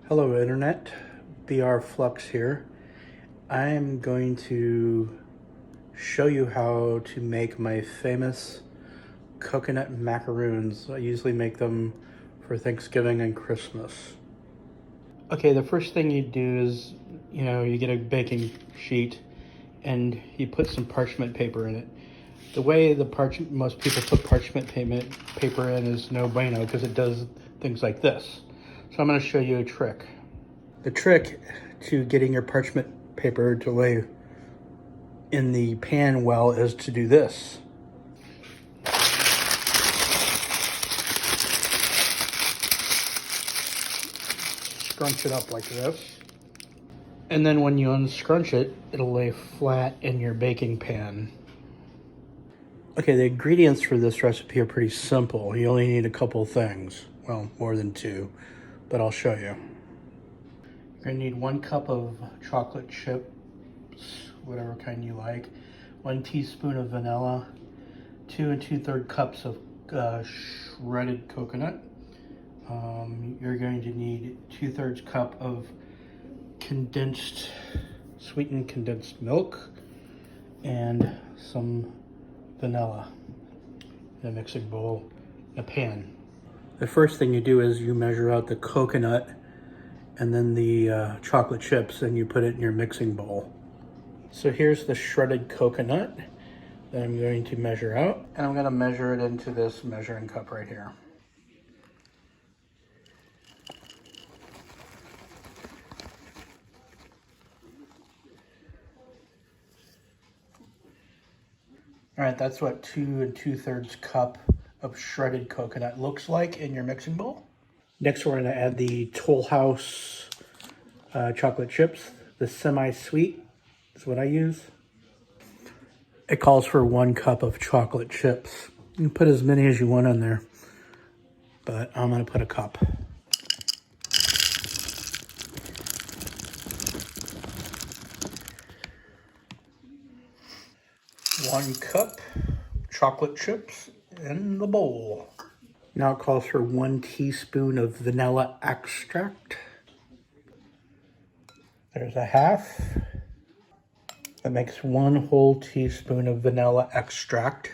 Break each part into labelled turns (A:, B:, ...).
A: Hello Internet, Brflux here. I am going to show you how to make my famous coconut macaroons. I usually make them for Thanksgiving and Christmas. Okay, the first thing you do is, you get a baking sheet and you put some parchment paper in it. The way most people put parchment paper in is no bueno because it does things like this. So I'm going to show you a trick. The trick to getting your parchment paper to lay in the pan well is to do this. Scrunch it up like this. And then when you unscrunch it, it'll lay flat in your baking pan. Okay, the ingredients for this recipe are pretty simple. You only need a couple things. Well, more than two, but I'll show you. You're gonna need 1 cup of chocolate chips, whatever kind you like, 1 teaspoon of vanilla, 2 2/3 cups of shredded coconut. You're going to need 2/3 cup of sweetened condensed milk, and some vanilla in a mixing bowl, in a pan. The first thing you do is you measure out the coconut and then the chocolate chips, and you put it in your mixing bowl. So here's the shredded coconut that I'm going to measure out, and I'm going to measure it into this measuring cup right here. All right, that's what 2 2/3 cup of shredded coconut looks like in your mixing bowl. Next, we're going to add the Toll House chocolate chips. The semi-sweet is what I use. It calls for 1 cup of chocolate chips. You can put as many as you want in there, but I'm going to put a cup. One cup chocolate chips in the bowl. Now it calls for 1 teaspoon of vanilla extract. There's a half. That makes 1 whole teaspoon of vanilla extract.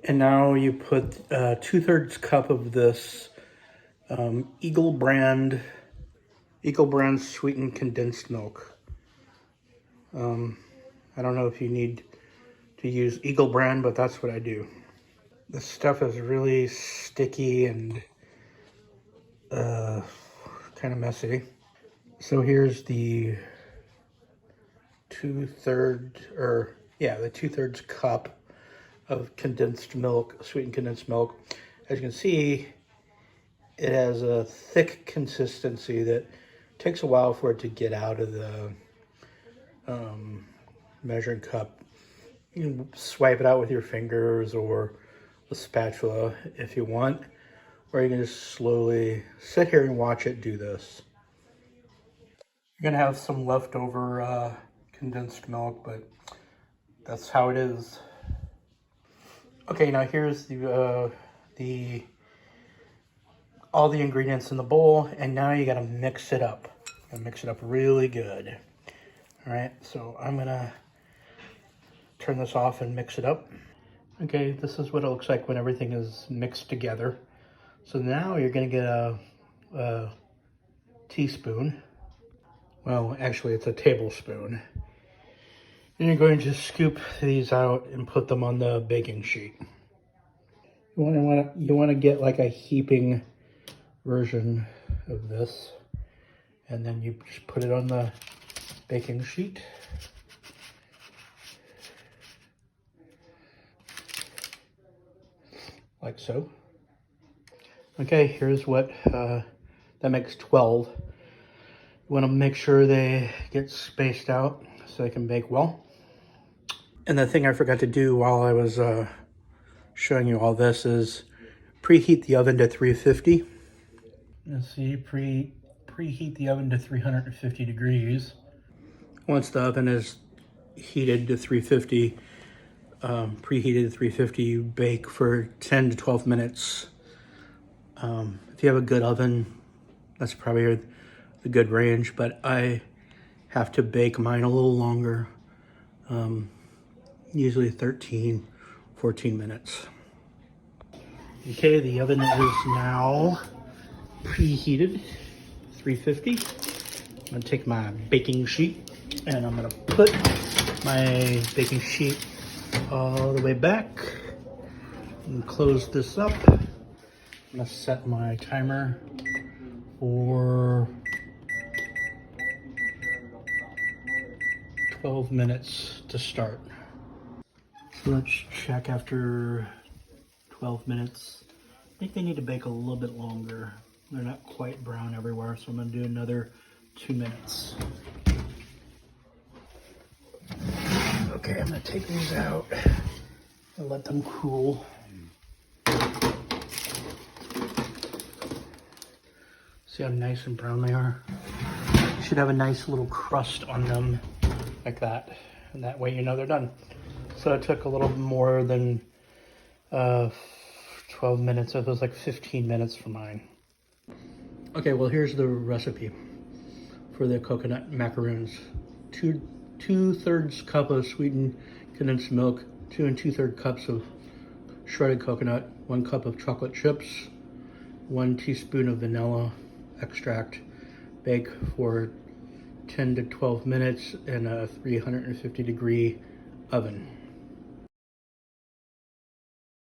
A: And now you put 2/3 cup of this Eagle brand sweetened condensed milk. I don't know if you need to use Eagle brand, but that's what I do. This stuff is really sticky and kind of messy. So here's the 2/3 cup of condensed milk, sweetened condensed milk. As you can see, it has a thick consistency that takes a while for it to get out of the measuring cup. You can swipe it out with your fingers or a spatula if you want, or you can just slowly sit here and watch it do this. You're gonna have some leftover condensed milk, but that's how it is. Okay, now here's all the ingredients in the bowl, and now you gotta mix it up. You gotta mix it up really good. All right, so I'm gonna turn this off and mix it up. Okay, this is what it looks like when everything is mixed together. So now you're gonna get a teaspoon. Well, actually it's a tablespoon. And you're going to scoop these out and put them on the baking sheet. You want to get like a heaping version of this, and then you just put it on the baking sheet. Like so. Okay, here's what, that makes 12. You want to make sure they get spaced out so they can bake well. And the thing I forgot to do while I was showing you all this is preheat the oven to 350. Let's see, preheat the oven to 350 degrees. Once the oven is heated to 350, preheated to 350, you bake for 10 to 12 minutes. If you have a good oven, that's probably a good range, but I have to bake mine a little longer, usually 13, 14 minutes. Okay, the oven is now preheated, 350. I'm gonna take my baking sheet and I'm gonna put my baking sheet all the way back and close this up. I'm gonna set my timer for 12 minutes to start. So let's check after 12 minutes. I think they need to bake a little bit longer. They're not quite brown everywhere, so I'm gonna do another 2 minutes. Okay, I'm gonna take these out and let them cool. See how nice and brown they are? You should have a nice little crust on them like that. And that way you know they're done. So it took a little more than 12 minutes. It was like 15 minutes for mine. Okay, well here's the recipe for the coconut macaroons. Two-thirds cup of sweetened condensed milk, 2 2/3 cups of shredded coconut, 1 cup of chocolate chips, 1 teaspoon of vanilla extract. Bake for 10 to 12 minutes in a 350 degree oven.